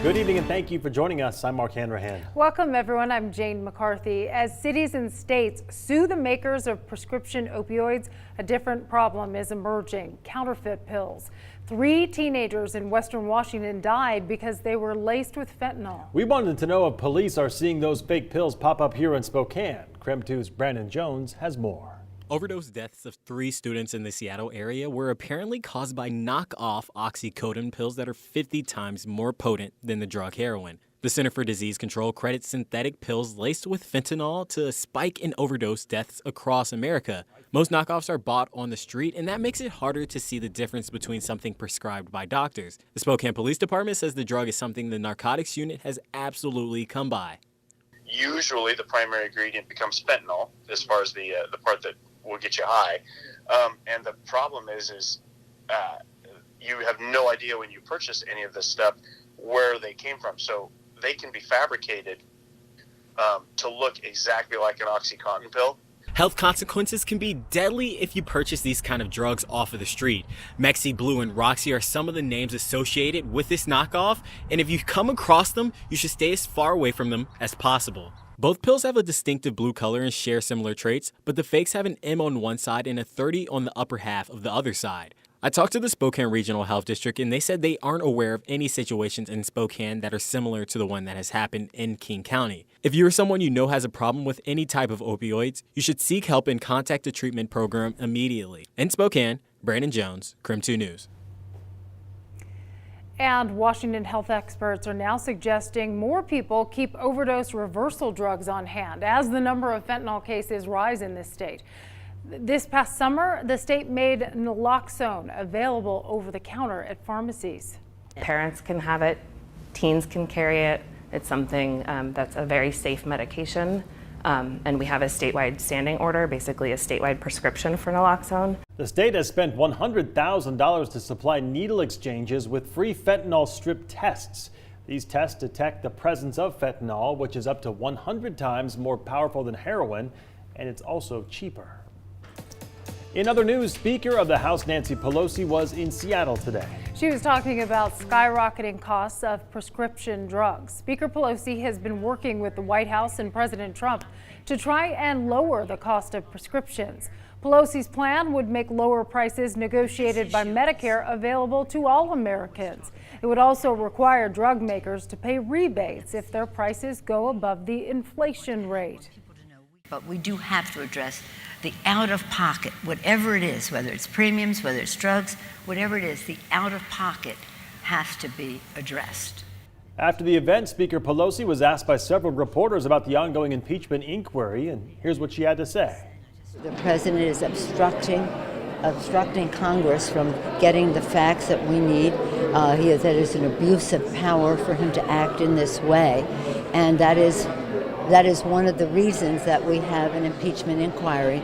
Good evening and thank you for joining us. I'm Mark Hanrahan. Welcome everyone, I'm Jane McCarthy. As cities and states sue the makers of prescription opioids, a different problem is emerging: counterfeit pills. 3 teenagers in Western Washington died because they were laced with fentanyl. We wanted to know if police are seeing those fake pills pop up here in Spokane. KREM 2's Brandon Jones has more. Overdose deaths of 3 students in the Seattle area were apparently caused by knockoff oxycodone pills that are 50 times more potent than the drug heroin. The Center for Disease Control credits synthetic pills laced with fentanyl to a spike in overdose deaths across America. Most knockoffs are bought on the street, and that makes it harder to see the difference between something prescribed by doctors. The Spokane Police Department says the drug is something the narcotics unit has absolutely come by. Usually the primary ingredient becomes fentanyl, as far as the part that will get you high. And the problem is you have no idea when you purchase any of this stuff where they came from. So they can be fabricated to look exactly like an OxyContin pill. Health consequences can be deadly if you purchase these kind of drugs off of the street. Mexi Blue and Roxy are some of the names associated with this knockoff, and if you come across them, you should stay as far away from them as possible. Both pills have a distinctive blue color and share similar traits, but the fakes have an M on one side and a 30 on the upper half of the other side. I talked to the Spokane Regional Health District and they said they aren't aware of any situations in Spokane that are similar to the one that has happened in King County. If you're someone you know has a problem with any type of opioids, you should seek help and contact a treatment program immediately. In Spokane, Brandon Jones, KREM 2 News. And Washington health experts are now suggesting more people keep overdose reversal drugs on hand as the number of fentanyl cases rise in this state. This past summer, the state made naloxone available over the counter at pharmacies. Parents can have it, teens can carry it. It's something that's a very safe medication. And we have a statewide standing order, basically a statewide prescription for naloxone. The state has spent $100,000 to supply needle exchanges with free fentanyl strip tests. These tests detect the presence of fentanyl, which is up to 100 times more powerful than heroin, and it's also cheaper. In other news, Speaker of the House Nancy Pelosi was in Seattle today. She was talking about skyrocketing costs of prescription drugs. Speaker Pelosi has been working with the White House and President Trump to try and lower the cost of prescriptions. Pelosi's plan would make lower prices negotiated by Medicare available to all Americans. It would also require drug makers to pay rebates if their prices go above the inflation rate. But we do have to address the out-of-pocket, whatever it is, whether it's premiums, whether it's drugs, whatever it is, the out-of-pocket has to be addressed. After the event, Speaker Pelosi was asked by several reporters about the ongoing impeachment inquiry, and here's what she had to say. The president is obstructing Congress from getting the facts that we need. That is an abuse of power for him to act in this way, and that is one of the reasons that we have an impeachment inquiry.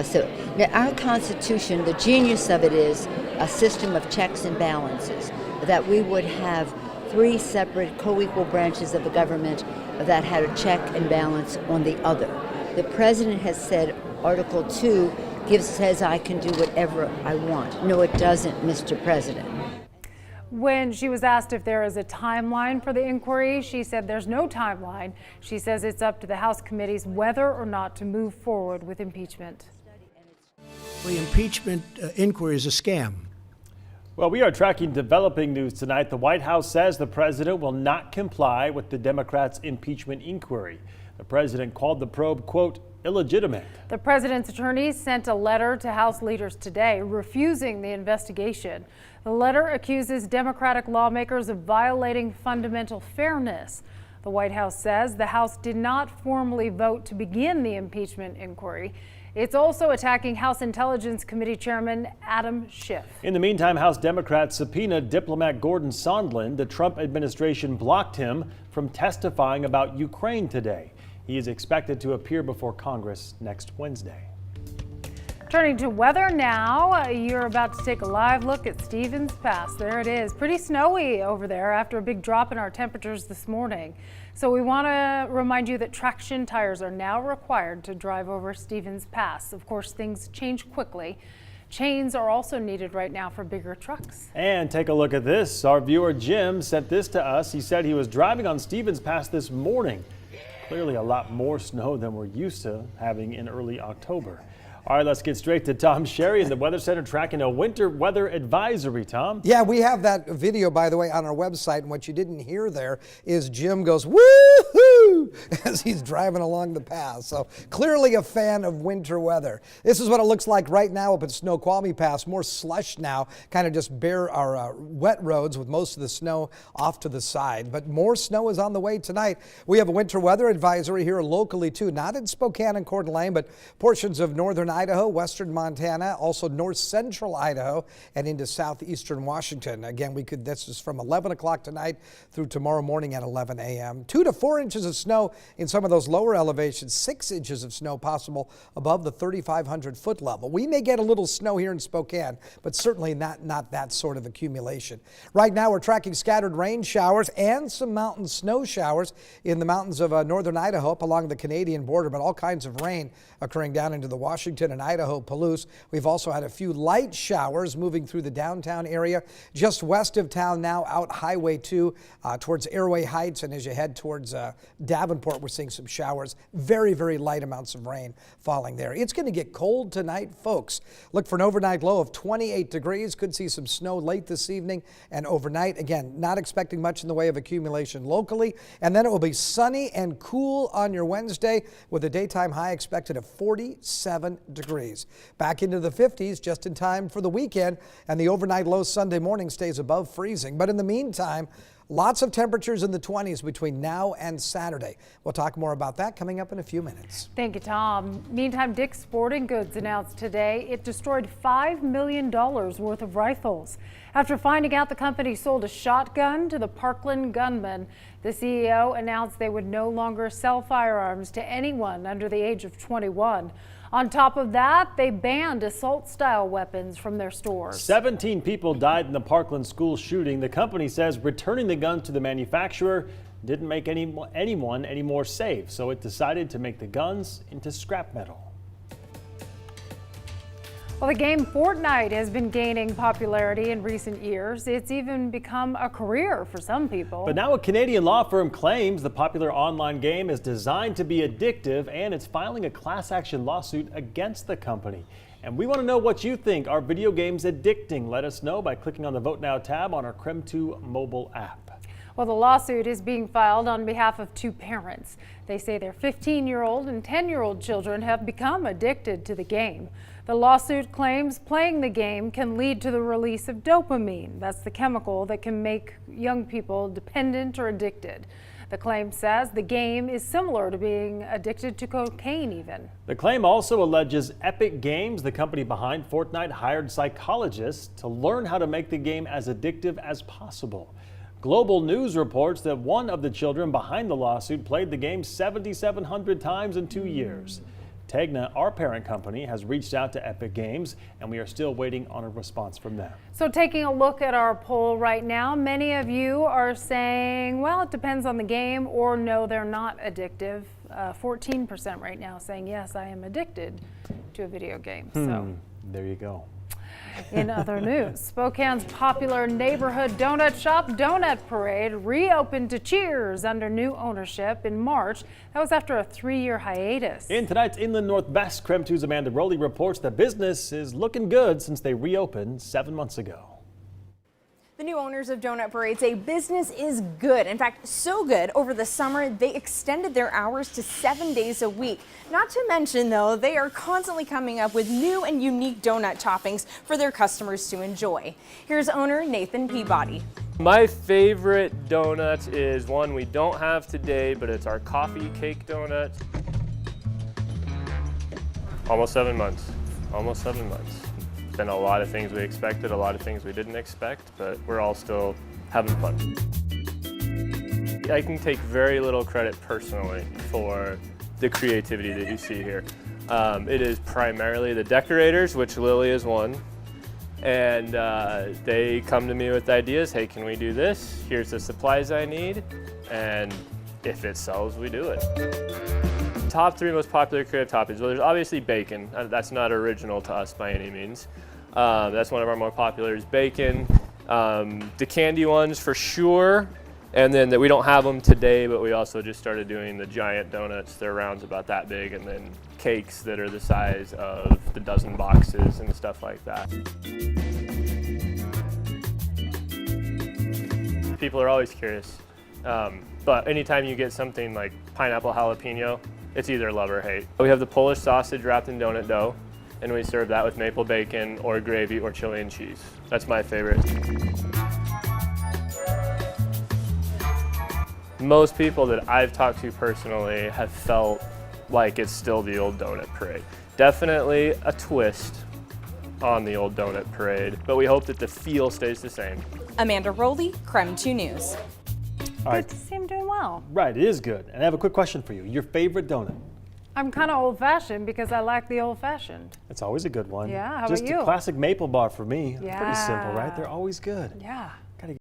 So our Constitution, the genius of it is a system of checks and balances, that we would have 3 separate co-equal branches of the government that had a check and balance on the other. The president has said Article 2 says I can do whatever I want. No, it doesn't, Mr. President. When she was asked if there is a timeline for the inquiry, she said there's no timeline. She says it's up to the House committees whether or not to move forward with impeachment. The impeachment inquiry is a scam. Well, we are tracking developing news tonight. The White House says the president will not comply with the Democrats' impeachment inquiry. The president called the probe, quote, illegitimate. The president's attorneys sent a letter to House leaders today refusing the investigation. The letter accuses Democratic lawmakers of violating fundamental fairness. The White House says the House did not formally vote to begin the impeachment inquiry. It's also attacking House Intelligence Committee Chairman Adam Schiff. In the meantime, House Democrats subpoenaed diplomat Gordon Sondland. The Trump administration blocked him from testifying about Ukraine today. He is expected to appear before Congress next Wednesday. Turning to weather now, you're about to take a live look at Stevens Pass. There it is. Pretty snowy over there after a big drop in our temperatures this morning. So we want to remind you that traction tires are now required to drive over Stevens Pass. Of course, things change quickly. Chains are also needed right now for bigger trucks. And take a look at this. Our viewer Jim sent this to us. He said he was driving on Stevens Pass this morning. Clearly a lot more snow than we're used to having in early October. All right, let's get straight to Tom Sherry in the Weather Center tracking a winter weather advisory. Tom? Yeah, we have that video, by the way, on our website. And what you didn't hear there is Jim goes, woo-hoo, as he's driving along the path. So clearly a fan of winter weather. This is what it looks like right now up at Snoqualmie Pass. More slush now, kind of just bare our wet roads with most of the snow off to the side. But more snow is on the way tonight. We have a winter weather advisory here locally, too. Not in Spokane and Coeur d'Alene, but portions of northern Idaho, western Montana, also north central Idaho, and into southeastern Washington. Again, this is from 11 o'clock tonight through tomorrow morning at 11 a.m. 2 to 4 inches of snow in some of those lower elevations, 6 inches of snow possible above the 3,500 foot level. We may get a little snow here in Spokane, but certainly not that sort of accumulation. Right now, we're tracking scattered rain showers and some mountain snow showers in the mountains of northern Idaho up along the Canadian border, but all kinds of rain occurring down into the Washington and Idaho Palouse. We've also had a few light showers moving through the downtown area. Just west of town now, out Highway 2 towards Airway Heights, and as you head towards Davenport, we're seeing some showers. Very, very light amounts of rain falling there. It's going to get cold tonight, folks. Look for an overnight low of 28 degrees. Could see some snow late this evening and overnight. Again, not expecting much in the way of accumulation locally. And then it will be sunny and cool on your Wednesday with a daytime high expected of 47 degrees. Back into the 50s just in time for the weekend, and the overnight low Sunday morning stays above freezing. But in the meantime, lots of temperatures in the 20s between now and Saturday. We'll talk more about that coming up in a few minutes. Thank you, Tom. Meantime, Dick's Sporting Goods announced today it destroyed $5 million worth of rifles. After finding out the company sold a shotgun to the Parkland gunman, the CEO announced they would no longer sell firearms to anyone under the age of 21. On top of that, they banned assault-style weapons from their stores. 17 people died in the Parkland school shooting. The company says returning the gun to the manufacturer didn't make anyone any more safe, so it decided to make the guns into scrap metal. Well, the game Fortnite has been gaining popularity in recent years. It's even become a career for some people. But now a Canadian law firm claims the popular online game is designed to be addictive, and it's filing a class action lawsuit against the company. And we want to know what you think. Are video games addicting? Let us know by clicking on the Vote Now tab on our KREM 2 mobile app. Well, the lawsuit is being filed on behalf of two parents. They say their 15-year-old and 10-year-old children have become addicted to the game. The lawsuit claims playing the game can lead to the release of dopamine. That's the chemical that can make young people dependent or addicted. The claim says the game is similar to being addicted to cocaine even. The claim also alleges Epic Games, the company behind Fortnite, hired psychologists to learn how to make the game as addictive as possible. Global News reports that one of the children behind the lawsuit played the game 7,700 times in 2 years. Tegna, our parent company, has reached out to Epic Games, and we are still waiting on a response from them. So taking a look at our poll right now, many of you are saying, well, it depends on the game, or no, they're not addictive. 14% right now saying, yes, I am addicted to a video game. So there you go. In other news, Spokane's popular neighborhood donut shop Donut Parade reopened to cheers under new ownership in March. That was after a 3-year hiatus. In tonight's Inland Northwest, KREM 2's Amanda Rowley reports the business is looking good since they reopened 7 months ago. The new owners of Donut Parade say business is good. In fact, so good, over the summer, they extended their hours to 7 days a week. Not to mention, though, they are constantly coming up with new and unique donut toppings for their customers to enjoy. Here's owner Nathan Peabody. My favorite donut is one we don't have today, but it's our coffee cake donut. Almost 7 months. Almost 7 months. Been a lot of things we expected, a lot of things we didn't expect, but we're all still having fun. I can take very little credit personally for the creativity that you see here. It is primarily the decorators, which Lily is one, and they come to me with ideas. Hey, can we do this? Here's the supplies I need, and if it sells, we do it. Top 3 most popular creative toppings. Well, there's obviously bacon. That's not original to us by any means. That's one of our more popular is bacon. The candy ones for sure. And then that we don't have them today, but we also just started doing the giant donuts. They're rounds about that big, and then cakes that are the size of the dozen boxes and stuff like that. People are always curious, but anytime you get something like pineapple jalapeno, it's either love or hate. We have the Polish sausage wrapped in donut dough, and we serve that with maple bacon or gravy or chili and cheese. That's my favorite. Most people that I've talked to personally have felt like it's still the old donut parade. Definitely a twist on the old donut parade, but we hope that the feel stays the same. Amanda Rowley, KREM 2 News. All right. Good to see him doing well. Right, it is good. And I have a quick question for you. Your favorite donut? I'm kind of old-fashioned because I like the old-fashioned. It's always a good one. Yeah, how Just about you? a classic maple bar for me. Yeah. Pretty simple, right? They're always good. Yeah.